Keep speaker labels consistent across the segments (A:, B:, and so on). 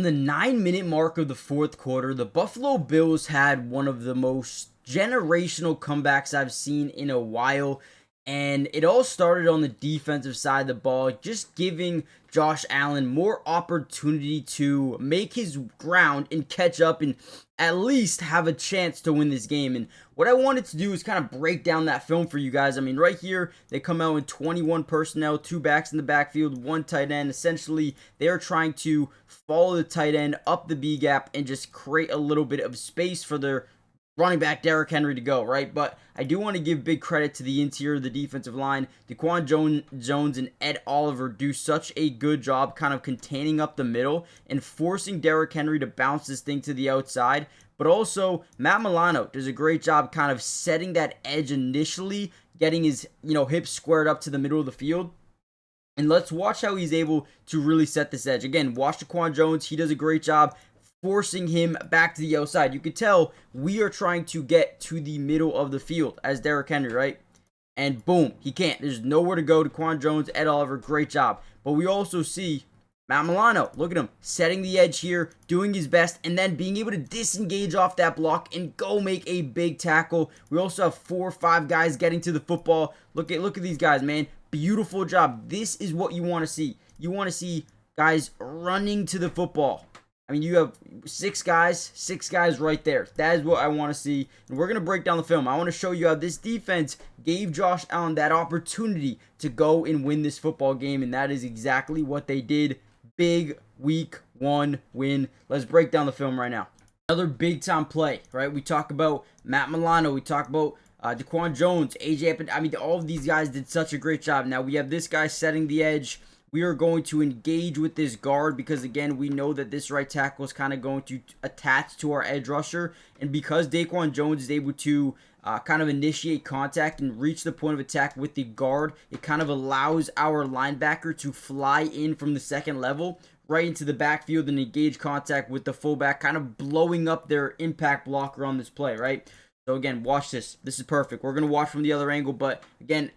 A: the 9-minute mark of the fourth quarter, the Buffalo Bills had one of the most generational comebacks I've seen in a while. And it all started on the defensive side of the ball, just giving Josh Allen more opportunity to make his ground and catch up and at least have a chance to win this game. And what I wanted to do is kind of break down that film for you guys. I mean, right here, they come out with 21 personnel, 2 backs in the backfield, 1 tight end. Essentially, they are trying to follow the tight end up the B gap and just create a little bit of space for their running back Derrick Henry to go, right? But I do want to give big credit to the interior of the defensive line. Daquan Jones and Ed Oliver do such a good job kind of containing up the middle and forcing Derrick Henry to bounce this thing to the outside. But also, Matt Milano does a great job kind of setting that edge initially, getting his, hips squared up to the middle of the field. And let's watch how he's able to really set this edge. Again, watch Daquan Jones. He does a great job forcing him back to the outside. You could tell we are trying to get to the middle of the field as Derrick Henry, right? And boom, he can't. There's nowhere to go. Daquan Jones, Ed Oliver, great job. But we also see Matt Milano, look at him, setting the edge here, doing his best, and then being able to disengage off that block and go make a big tackle. We also have 4 or 5 guys getting to the football. Look at these guys, man. Beautiful job. This is what you want to see. You want to see guys running to the football. I mean, you have 6 guys right there. That is what I want to see. And we're going to break down the film. I want to show you how this defense gave Josh Allen that opportunity to go and win this football game. And that is exactly what they did. Big week 1 win. Let's break down the film right now. Another big time play, right? We talk about Matt Milano. We talk about Daquan Jones, AJ Epid. I mean, all of these guys did such a great job. Now we have this guy setting the edge. We are going to engage with this guard because, again, we know that this right tackle is kind of going to attach to our edge rusher. And because Daquan Jones is able to kind of initiate contact and reach the point of attack with the guard, it kind of allows our linebacker to fly in from the second level right into the backfield and engage contact with the fullback, kind of blowing up their impact blocker on this play, right? So, again, watch this. This is perfect. We're going to watch from the other angle, but, again,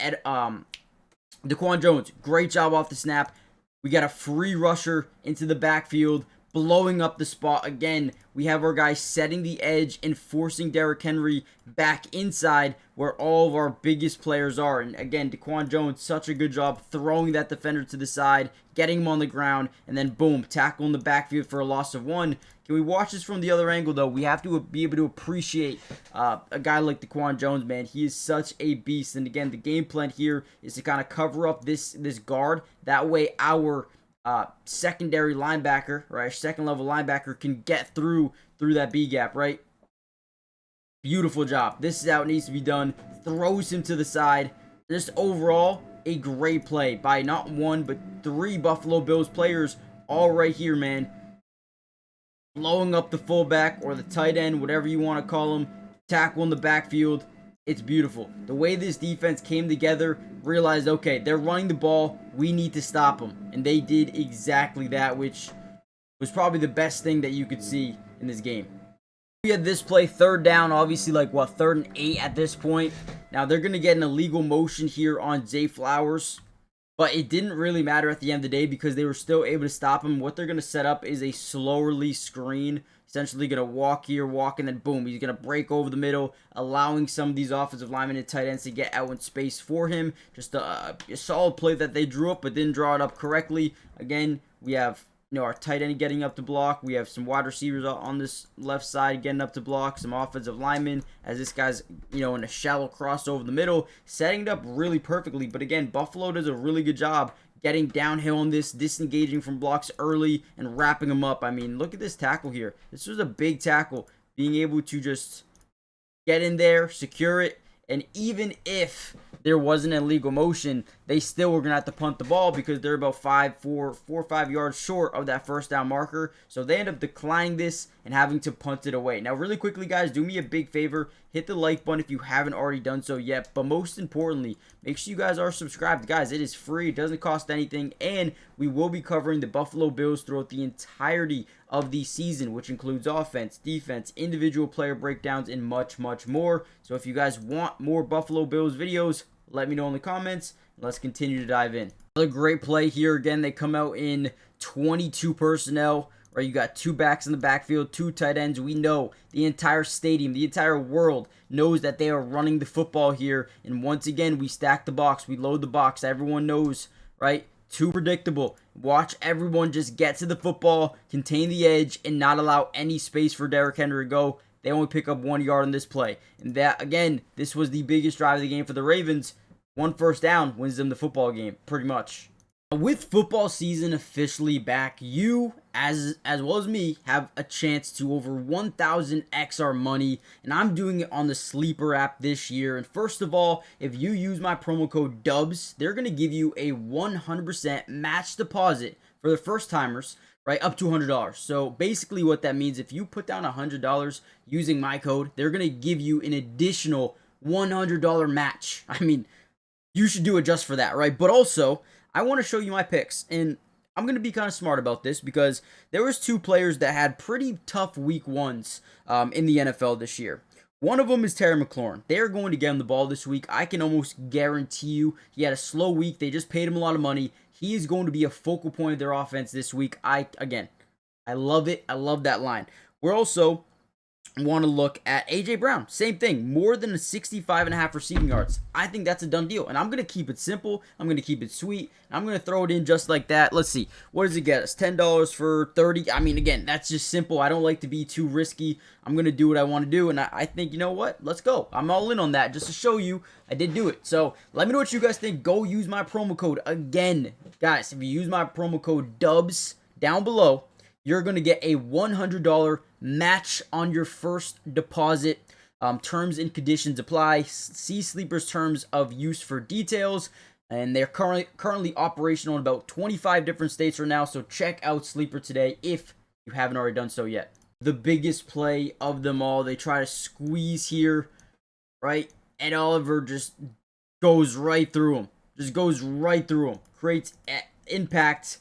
A: Daquan Jones, great job off the snap. We got a free rusher into the backfield, blowing up the spot. Again, we have our guys setting the edge and forcing Derrick Henry back inside where all of our biggest players are. And again, Daquan Jones, such a good job throwing that defender to the side, getting him on the ground, and then boom, tackle in the backfield for a loss of 1. Can we watch this from the other angle, though? We have to be able to appreciate a guy like Daquan Jones, man. He is such a beast. And again, the game plan here is to kind of cover up this guard. That way our secondary linebacker, right, second level linebacker can get through that B gap, right? Beautiful job. This is how it needs to be done. Throws him to the side. Just overall, a great play by not 1, but 3 Buffalo Bills players all right here, man. Blowing up the fullback or the tight end, whatever you want to call him. Tackle in the backfield. It's beautiful. The way this defense came together, realized, okay, they're running the ball. We need to stop them. And they did exactly that, which was probably the best thing that you could see in this game. We had this play, 3rd down, obviously 3rd and 8 at this point. Now, they're going to get an illegal motion here on Zay Flowers. But it didn't really matter at the end of the day because they were still able to stop him. What they're going to set up is a slow release screen. Essentially going to walk here, walk, and then boom. He's going to break over the middle, allowing some of these offensive linemen and tight ends to get out in space for him. Just a solid play that they drew up but didn't draw it up correctly. Again, we have our tight end getting up to block. We have some wide receivers on this left side getting up to block. Some offensive linemen as this guy's, in a shallow cross over the middle, setting it up really perfectly. But again, Buffalo does a really good job getting downhill on this, disengaging from blocks early and wrapping them up. I mean, look at this tackle here. This was a big tackle. Being able to just get in there, secure it, and even if there wasn't an illegal motion, they still were going to have to punt the ball because they're about 4 or 5 yards short of that first down marker. So they end up declining this and having to punt it away. Now, really quickly, guys, do me a big favor. Hit the like button if you haven't already done so yet. But most importantly, make sure you guys are subscribed. Guys, it is free. It doesn't cost anything. And we will be covering the Buffalo Bills throughout the entirety of the season, which includes offense, defense, individual player breakdowns, and much, much more. So if you guys want more Buffalo Bills videos, let me know in the comments. Let's continue to dive in. Another great play here. Again, they come out in 22 personnel. right? You got two backs in the backfield, two tight ends. We know the entire stadium, the entire world knows that they are running the football here. And once again, we stack the box, we load the box. Everyone knows, right? Too predictable. Watch everyone just get to the football, contain the edge, and not allow any space for Derrick Henry to go. They only pick up 1 yard on this play. And that, again, this was the biggest drive of the game for the Ravens. 1 first down wins them the football game, pretty much. With football season officially back, you, as well as me, have a chance to over 1,000 XR money, and I'm doing it on the Sleeper app this year. And first of all, if you use my promo code DUBS, they're going to give you a 100% match deposit for the first timers, right, up to $100. So basically what that means, if you put down $100 using my code, they're going to give you an additional $100 match. I mean, you should do it just for that, right? But also, I want to show you my picks, and I'm going to be kind of smart about this because there was 2 players that had pretty tough week 1s in the NFL this year. One of them is Terry McLaurin. They are going to get him the ball this week. I can almost guarantee you he had a slow week. They just paid him a lot of money. He is going to be a focal point of their offense this week. I love it. I love that line. We're also want to look at AJ Brown. Same thing, more than 65.5 receiving yards. I think that's a done deal, and I'm going to keep it simple. I'm going to keep it sweet. I'm going to throw it in just like that. Let's see. What does it get us? $10 for 30. I mean, again, that's just simple. I don't like to be too risky. I'm going to do what I want to do, and I think, you know what? Let's go. I'm all in on that just to show you I did do it. So let me know what you guys think. Go use my promo code. Again, guys, if you use my promo code DUBS down below, you're going to get a $100 match on your first deposit. Terms and conditions apply. See Sleeper's terms of use for details. And they're currently operational in about 25 different states right now. So check out Sleeper today if you haven't already done so yet. The biggest play of them all. They try to squeeze here, right? Ed Oliver just goes right through him. Just goes right through him. Creates impact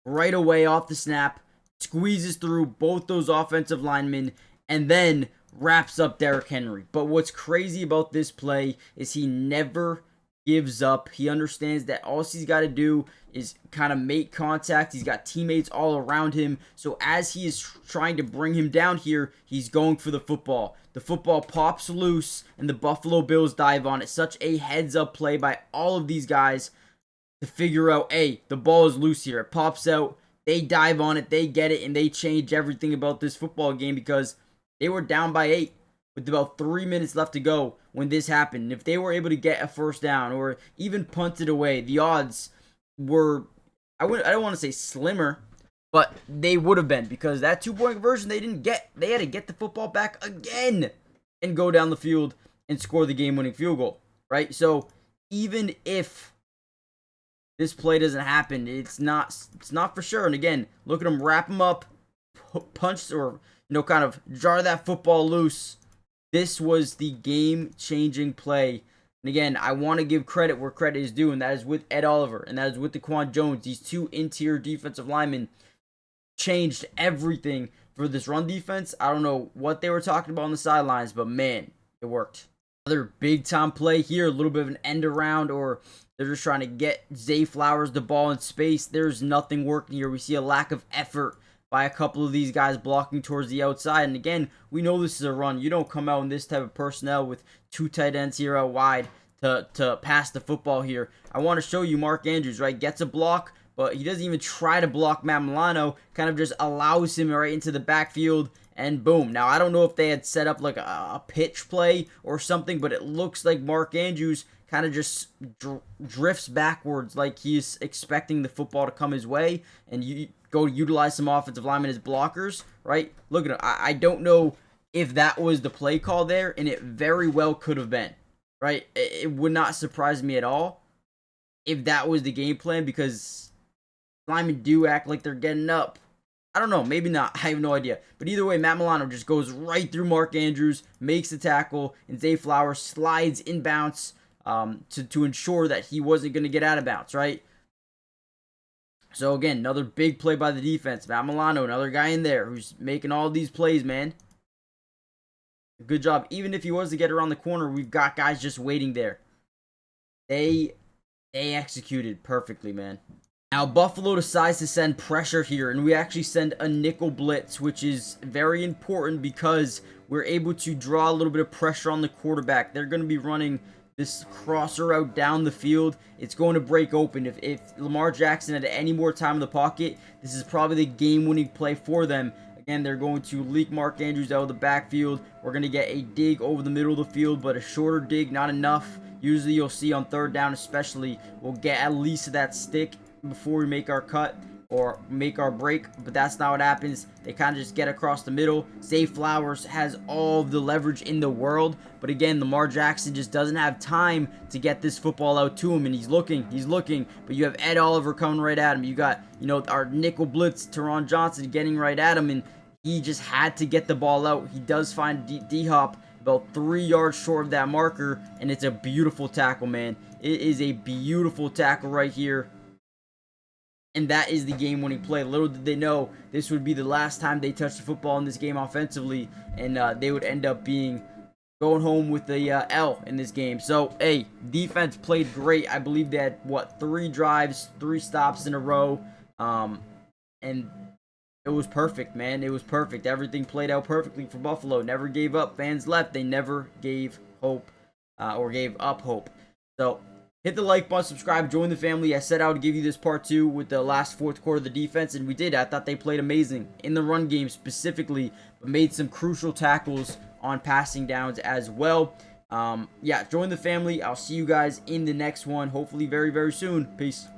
A: right away off the snap. Squeezes through both those offensive linemen, and then wraps up Derrick Henry. But what's crazy about this play is he never gives up. He understands that all he's got to do is kind of make contact. He's got teammates all around him. So as he is trying to bring him down here, he's going for the football. The football pops loose, and the Buffalo Bills dive on it. Such a heads-up play by all of these guys to figure out, hey, the ball is loose here. It pops out. They dive on it, they get it, and they change everything about this football game because they were down by 8 with about 3 minutes left to go when this happened. And if they were able to get a first down or even punt it away, the odds were, I don't want to say slimmer, but they would have been because that 2-point conversion they didn't get. They had to get the football back again and go down the field and score the game-winning field goal, right? So even if this play doesn't happen, it's not for sure. And again, look at him wrap him up, punch, or kind of jar that football loose. This was the game-changing play. And again, I want to give credit where credit is due, and that is with Ed Oliver, and that is with Daquan Jones. These 2 interior defensive linemen changed everything for this run defense. I don't know what they were talking about on the sidelines, but man, it worked. Another big-time play here, a little bit of an end around, or they're just trying to get Zay Flowers the ball in space. There's nothing working here. We see a lack of effort by a couple of these guys blocking towards the outside. And again, we know this is a run. You don't come out in this type of personnel with 2 tight ends here out wide to pass the football here. I want to show you Mark Andrews, right? Gets a block, but he doesn't even try to block Matt Milano. Kind of just allows him right into the backfield. And boom. Now, I don't know if they had set up like a pitch play or something, but it looks like Mark Andrews kind of just drifts backwards like he's expecting the football to come his way, and you go utilize some offensive linemen as blockers, right? Look at him. I don't know if that was the play call there, and it very well could have been, right? It would not surprise me at all if that was the game plan because linemen do act like they're getting up. I don't know, maybe not. I have no idea. But either way, Matt Milano just goes right through Mark Andrews, makes the tackle, and Zay Flowers slides inbounds to ensure that he wasn't going to get out of bounds, right? So again, another big play by the defense. Matt Milano, another guy in there who's making all these plays, man. Good job. Even if he was to get around the corner, we've got guys just waiting there. They executed perfectly, man. Now, Buffalo decides to send pressure here, and we actually send a nickel blitz, which is very important because we're able to draw a little bit of pressure on the quarterback. They're going to be running this crosser out down the field. It's going to break open. If Lamar Jackson had any more time in the pocket, this is probably the game-winning play for them. Again, they're going to leak Mark Andrews out of the backfield. We're going to get a dig over the middle of the field, but a shorter dig, not enough. Usually you'll see on third down especially, we'll get at least that stick before we make our cut or make our break, but that's not what happens. They kind of just get across the middle. Zay Flowers has all of the leverage in the world, but again, Lamar Jackson just doesn't have time to get this football out to him, and he's looking, but you have Ed Oliver coming right at him. You got, our nickel blitz, Teron Johnson getting right at him, and he just had to get the ball out. He does find D-Hop about 3 yards short of that marker, and it's a beautiful tackle, man. It is a beautiful tackle right here. And that is the game-winning play. Little did they know this would be the last time they touched the football in this game offensively, and they would end up going home with the L in this game. So, hey, defense played great. I believe they had, 3 drives, 3 stops in a row, and it was perfect, man. It was perfect. Everything played out perfectly for Buffalo. Never gave up. Fans left. They never gave hope or gave up hope. So, hit the like button, subscribe, join the family. I set out to give you this part 2 with the last fourth quarter of the defense, and we did. I thought they played amazing in the run game specifically, but made some crucial tackles on passing downs as well. Yeah, join the family. I'll see you guys in the next one, hopefully very, very soon. Peace.